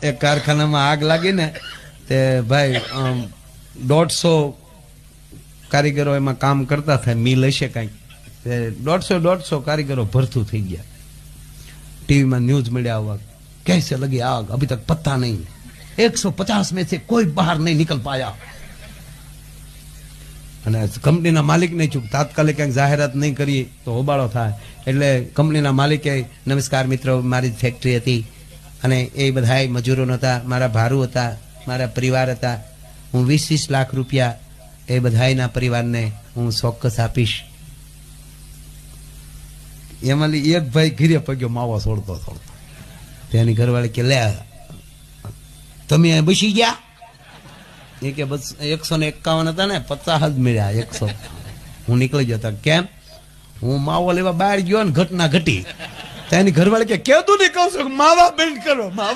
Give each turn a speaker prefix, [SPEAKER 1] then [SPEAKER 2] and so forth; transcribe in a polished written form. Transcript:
[SPEAKER 1] એક કારખાનામાં આગ લાગી ને તે ભાઈ 150 કારીગરો એમાં કામ કરતા થાય, મિલ હશે કઈ, 150 કારીગરો ભરતું થઈ ગયા. टीवी में न्यूज मीडिया हुआ, कैसे लगी आग अभी तक पता नहीं, 150 में से कोई बाहर नहीं निकल पाया. અને કંપનીના માલિકને ચૂક તાત્કાલિક ક્યાંક જાહેરાત નહીં કરી તો હોબાળો થાય. એટલે કંપનીના માલિકે, નમસ્કાર મિત્રો, મારી ફેક્ટરી હતી અને એ બધા મજૂરો નહોતા, મારા ભાડું હતા, મારા પરિવાર હતા, હું 20-20 લાખ રૂપિયા એ બધાના પરિવારને હું ચોક્કસ આપીશ. એમાં એક ભાઈ ઘીરે પગ્યો માવો છોડતો તેની ઘરવાળી કે લે તમે બેસી ગયા, એ કે બસ 151 હતા ને 50 જ મળ્યા 100. હું નીકળી જતો. કેમ? હું માવો લેવા બહાર ગયો ને ઘટના ઘટી. તેની ઘરવાળી કે કેતું નહીં કહું છું માવા બંધ કરો, માવા